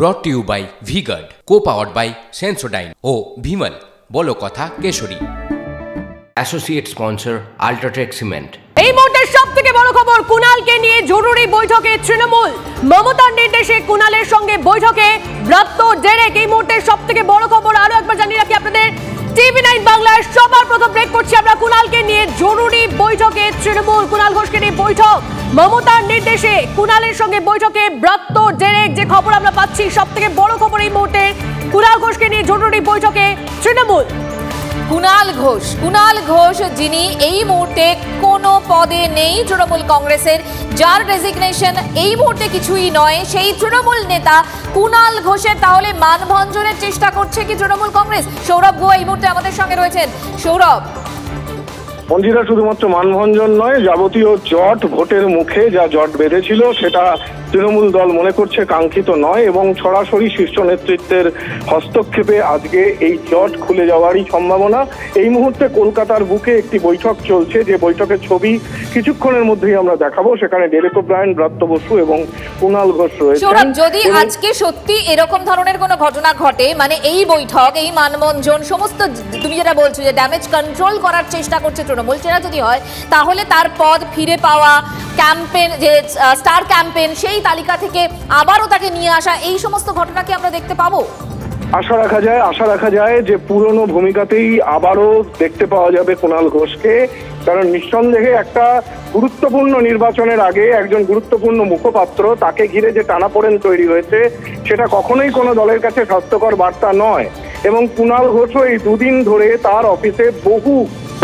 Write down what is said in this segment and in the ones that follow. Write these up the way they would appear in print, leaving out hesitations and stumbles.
ব্রট to you by V-Guard, co-powered by Sensodyne ও ভিমল বলো কথা Keshari. Associate sponsor UltraTech cement. এই মুহূর্তে সবথেকে বড় খবর, কুণালকে নিয়ে জরুরি বৈঠকে তৃণমূল। মমতার নির্দেশে কুণালের সঙ্গে বৈঠকে ব্রাত্য ডেরেক। এই মুহূর্তে সবথেকে বড় খবর আরো একবার জানিয়ে রাখি আপনাদের, TV9 বাংলার সবার প্রথম ব্রেক করছি আমরা। কুণালকে নিয়ে জরুরি বৈঠকে তৃণমূল, কুণাল ঘোষকে নিয়ে বৈঠক, মমতার নির্দেশে কুণালের সঙ্গে বৈঠকে ব্রাত্য ডেরেক। যে খবর আমরা পাচ্ছি সবথেকে বড় খবর এই মুহূর্তে, কুণাল ঘোষকে নিয়ে জরুরি বৈঠকে তৃণমূল। কুণাল ঘোষ যিনি এই মুহূর্তে কোনো পদে নেই তৃণমূল কংগ্রেসের, যার রেজিগনেশন এই মুহূর্তে কিছুই নয়, সেই তৃণমূল নেতা কুণাল ঘোষের তাহলে মানভঞ্জনের চেষ্টা করছে কি তৃণমূল কংগ্রেস? সৌরভ গোয়া এই মুহূর্তে আমাদের সঙ্গে রয়েছেন। সৌরভ, মঞ্জিরা শুধুমাত্র মানভঞ্জন নয়, যাবতীয় জট ভোটের মুখে যা জট বেঁধেছিল সেটা তৃণমূল দল মনে করছে কাঙ্ক্ষিত নয় এবং সরাসরি শীর্ষ নেতৃত্বের হস্তক্ষেপে আজকে এই জট খুলে যাওয়ারই সম্ভাবনা। এই মুহূর্তে কলকাতার বুকে একটি বৈঠক চলছে, যে বৈঠকের ছবি কিছুক্ষণের মধ্যেই আমরা দেখাবো। সেখানে ডেরেক ওব্রায়েন, ব্রাত্য বসু এবং কুণাল ঘোষ রয়েছে। সৌরভ, যদি আজকে সত্যি এরকম ধরনের কোনো ঘটনা ঘটে, মানে এই বৈঠক, এই মানভঞ্জন, সমস্ত তুমি যেটা বলছো যে ড্যামেজ কন্ট্রোল করার চেষ্টা করছে তৃণমূল, সেটা যদি হয় তাহলে তার পদ ফিরে পাওয়া, ক্যাম্পেন যে স্টার ক্যাম্পেন সেই তালিকা থেকে আবারও তাকে নিয়ে আসা, এই সমস্ত ঘটনা কি আমরা দেখতে পাবো? আশা রাখা যায় যে পুরনো ভূমিকাতেই আবারও দেখতে পাওয়া যাবে কুণাল ঘোষকে। কারণ নিঃসন্দেহে একটা গুরুত্বপূর্ণ নির্বাচনের আগে একজন গুরুত্বপূর্ণ মুখপাত্র, তাকে ঘিরে যে টানাপোড়েন তৈরি হয়েছে সেটা কখনোই কোনো দলের কাছে স্বাস্থ্যকর বার্তা নয়। এবং কুণাল ঘোষও এই দুদিন ধরে তার অফিসে বহু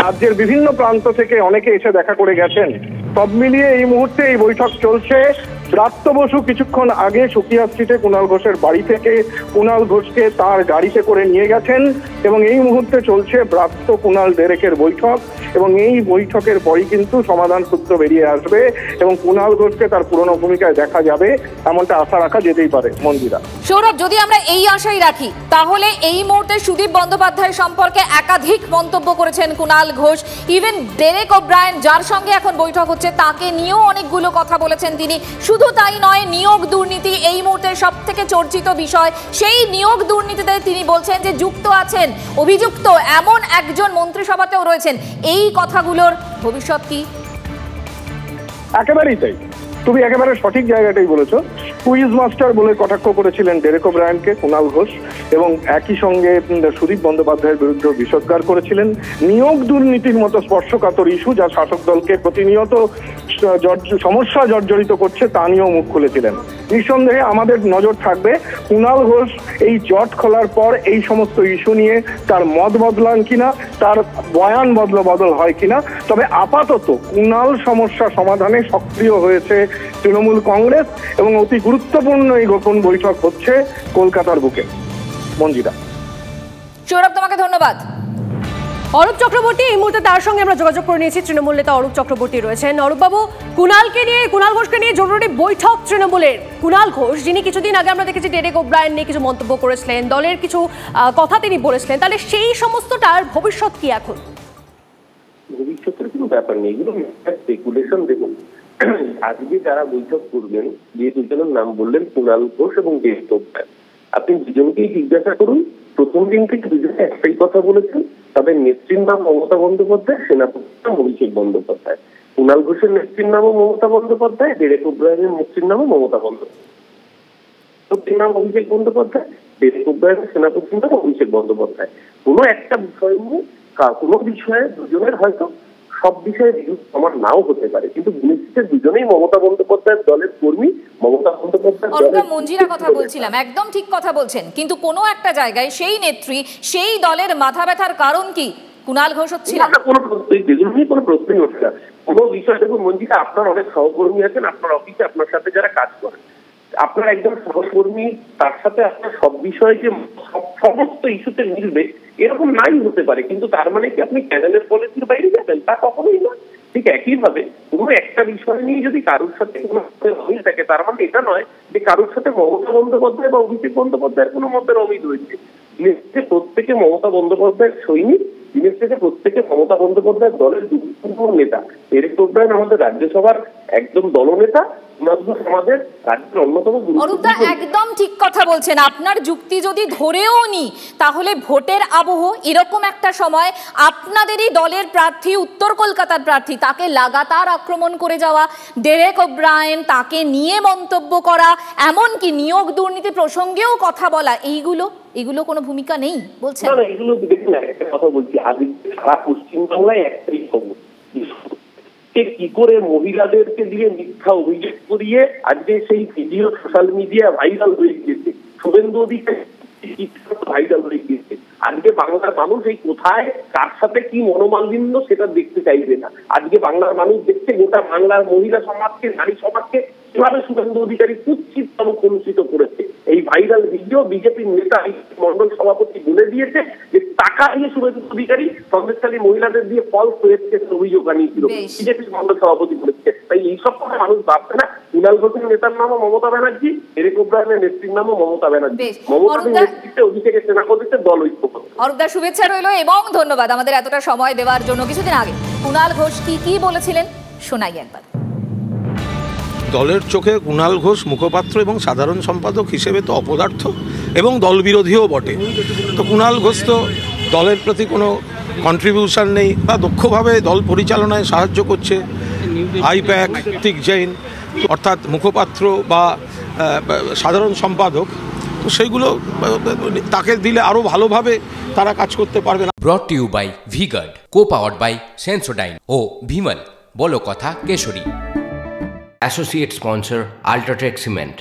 রাজ্যের বিভিন্ন প্রান্ত থেকে অনেকে এসে দেখা করে গেছেন। সব মিলিয়ে এই মুহূর্তে এই বৈঠক চলছে। ব্রাত্য বসু কিছুক্ষণ আগে সুকিয়া স্ট্রিটে কুণাল ঘোষের বাড়ি থেকে কুণাল ঘোষকে তার গাড়িতে করে নিয়ে গেছেন এবং এই মুহূর্তে চলছে ব্রাত্য কুণাল ডেরেকের বৈঠক এবং এই বৈঠকের পরই কিন্তু সমাধান সূত্র বেরিয়ে আসবে এবং কুণাল ঘোষকে তার পুরনো ভূমিকায় দেখা যাবে, এমনটা আশা রাখা যেতেই পারে। মন্দিরা, সৌরভ, যদি আমরা এই আশাই রাখি তাহলে এই মুহূর্তে সুদীপ বন্দ্যোপাধ্যায় সম্পর্কে একাধিক মন্তব্য করেছেন Kunal Ghosh. Even Derek O'Brien, যার সঙ্গে এখন বৈঠক হচ্ছে, তাকে নিয়েও অনেকগুলো কথা বলেছেন তিনি। শুধু তাই নয়, নিয়োগ দুর্নীতি এই মুহূর্তে সব থেকে চর্চিত বিষয়। সেই নিয়োগ দুর্নীতিতে তিনি বলছেন যে যুক্ত আছেন, অভিযুক্ত এমন একজন মন্ত্রিসভাতেও রয়েছেন। এই কথাগুলোর ভবিষ্যৎ কি? একেবারেই তাই, তুমি একেবারে সঠিক জায়গাটাই বলেছো। কুইজ মাস্টার বলে কটাক্ষ করেছিলেন ডেরেক ওব্রায়েনকে কুণাল ঘোষ এবং একই সঙ্গে সুদীপ বন্দ্যোপাধ্যায়ের বিরুদ্ধে বিষোদ্গার করেছিলেন। নিয়োগ দুর্নীতির মতো স্পর্শকাতর ইস্যু যা শাসক দলকে প্রতিনিয়ত সমস্যা জর্জরিত করছে তা নিয়েও মুখ খুলেছিলেন। নিঃসন্দেহে আমাদের নজর থাকবে কুণাল ঘোষ এই জট খোলার পর এই সমস্ত ইস্যু নিয়ে তার মত বদলান কিনা, তার বয়ান বদল হয় কিনা। তবে আপাতত কুণাল সমস্যা সমাধানে সক্রিয় হয়েছে তৃণমূল কংগ্রেস এবং অতি গুরুত্বপূর্ণ এই গোপন বৈঠক হচ্ছে কলকাতার বুকে। মঞ্জিরা, সৌরভ, তোমাকে ধন্যবাদ। অরূপ চক্রবর্তী এই মুহূর্তে, তার সঙ্গে আমরা যোগাযোগ করে নিয়েছি। তৃণমূল নেতা অরূপ চক্রবর্তী রয়েছেন। অরূপবাবু, কুণাল ঘোষকে নিয়ে জরুরি বৈঠক তৃণমূলের। কুণাল ঘোষ যিনি কিছুদিন আগে আমরা দেখেছি ডেরেক ওব্রায়েন নিয়ে কিছু মন্তব্য করেছিলেন, দলের কিছু কথা তিনি বলেছিলেন, তাহলে সেই সমস্তটার ভবিষ্যৎ কি এখন? ভবিষ্যতের কোনো ব্যাপার নেই, এগুলো স্পেকুলেশন। দেখুন, আজকে যারা বৈঠক করবেন, যে দুজনের নাম বললেন কুণাল ঘোষ এবং ডেরেক ওব্রায়েন, আপনি দুজনকেই জিজ্ঞাসা করুন, প্রথম দিন থেকে দুজনে একটাই কথা বলেছেন, তাদের নেত্রীর নাম মমতা বন্দ্যোপাধ্যায়, সেনাপতির নাম অভিষেক বন্দ্যোপাধ্যায়। কুণাল ঘোষের নেত্রীর নামও মমতা বন্দ্যোপাধ্যায়, ডেরেক ওব্রায়েনের নেত্রীর নামও মমতা বন্দ্যোপাধ্যায়, নাম অভিষেক বন্দ্যোপাধ্যায়, ডেরেক ওব্রায়েনের সেনাপতির নাম অভিষেক বন্দ্যোপাধ্যায়। কোনো একটা বিষয় নিয়ে কোনো বিষয়ে দুজনের হয়তো সব বিষয়ে আমার নাও হতে পারে, কিন্তু দুজনেই মমতা বন্দ্যোপাধ্যায়ের দলের কর্মী। মমতা বন্দ্যোপাধ্যায় মঞ্জিরা কথা বলছিলাম, একদম ঠিক কথা বলছেন, কিন্তু কোনো একটা জায়গায় সেই নেত্রী, সেই দলের মাথা ব্যথার কারণ কি কুণাল ঘোষ হচ্ছিল? কোনো প্রশ্নই, যেগুলো নিয়ে কোনো প্রশ্নই হচ্ছে না। কোনো বিষয়, দেখুন মঞ্জিরা, আপনার অনেক সহকর্মী আছেন আপনার অফিসে, আপনার সাথে যারা কাজ করেন, আপনার একজন সহকর্মী, তার সাথে আপনার সব বিষয়ে যে সমস্ত ইস্যুতে মিলবে এরকম নাই হতে পারে, কিন্তু তার মানে কি আপনি চ্যানেলের পলিসির বাইরে যাবেন? তা কখনোই না। ঠিক একইভাবে কোনো একটা বিষয় নিয়ে যদি কারোর সাথে কোনো অমিল থাকে, তার মানে এটা নয় যে কারোর সাথে মমতা বন্দ্যোপাধ্যায় বা অভিষেক বন্দ্যোপাধ্যায়ের কোনো মতের অমিল রয়েছে। প্রত্যেকে মমতা বন্দ্যোপাধ্যায়ের সৈনিক, দিনের থেকে প্রত্যেকে মমতা বন্দ্যোপাধ্যায়ের দলের গুরুত্বপূর্ণ নেতা। ডেরেক ওব্রায়েন আমাদের রাজ্যসভার একদম দলনেতা। কুণাল ঘোষ আমাদের রাজ্যের অন্যতম অরূপদা একদম ঠিক কথা বলছেন। আপনার যুক্তি যদি ধরেও নি, তাহলে ভোটের আবহ এরকম একটা সময় আপনাদেরই দলের প্রার্থী, উত্তর কলকাতার প্রার্থী, তাকে লাগাতার আক্রমণ করে যাওয়া, ডেরেক ওব্রায়েন তাকে নিয়ে মন্তব্য করা, এমনকি নিয়োগ দুর্নীতি প্রসঙ্গেও কথা বলা, এগুলো কোনো ভূমিকা নেই বলছেন? না, এগুলো দেখুন, একটা কথা বলছি, আজকে সারা পশ্চিমবাংলায় একটাই খবর, কি করে মহিলাদেরকে দিয়ে মিথ্যা অভিযোগ করিয়ে আজকে সেই ভিডিও সোশ্যাল মিডিয়া ভাইরাল হয়ে গিয়েছে। শুভেন্দু অধিকারী ভাইরাল হয়ে গিয়েছে। আজকে বাংলার মানুষ এই কোথায় কার সাথে কি মনোমালিন্য সেটা দেখতে চাইবে না। আজকে বাংলার মানুষ দেখছে গোটা বাংলার মহিলা সমাজকে, নারী সমাজকে কিভাবে শুভেন্দু অধিকারী কুৎসিত এবং কলুষিত করেছে। এই ভাইরাল ভিডিও বিজেপির নেতা মন্ডল সভাপতি বলে দিয়েছে যে টাকা দিয়ে শুভেন্দু অধিকারী সন্দেশখালী মহিলাদের দিয়ে ফলস ওয়েবসাইট অভিযোগ আনিয়েছিল, বিজেপির মন্ডল সভাপতি বলেছে। তাই এইসব কথা মানুষ ভাবছে না। কুণাল ঘোষের নেতার নামও মমতা ব্যানার্জি, ডেরেক ওব্রায়েনের নেত্রীর নামও মমতা ব্যানার্জি। মমতার নেতৃত্বে অভিষেকের সেনাপতিতে দল ঐক্য। অরূপদা শুভেচ্ছা রইল এবং ধন্যবাদ আমাদের এতটা সময় দেওয়ার জন্য। কিছুদিন আগে কুণাল ঘোষ কি বলেছিলেন শোনাই একবার। দলের চোখে কুণাল ঘোষ মুখপাত্র এবং সাধারণ সম্পাদক হিসেবে তো অপদার্থ এবং দলবিরোধীও বটে। তো কুণাল ঘোষ তো দলের প্রতি কোনো কন্ট্রিবিউশন নেই বা দক্ষভাবে দল পরিচালনায় সাহায্য করছে আইপ্যাক, কার্তিক জৈন অর্থাৎ মুখপাত্র বা সাধারণ সম্পাদক, তো সেইগুলো তাকে দিলে আরও ভালোভাবে তারা কাজ করতে পারবে না। Brought to you by V Guard, co powered by Sensodyne ও ভিমল, বলো কথা Keshari. Associate sponsor UltraTech cement.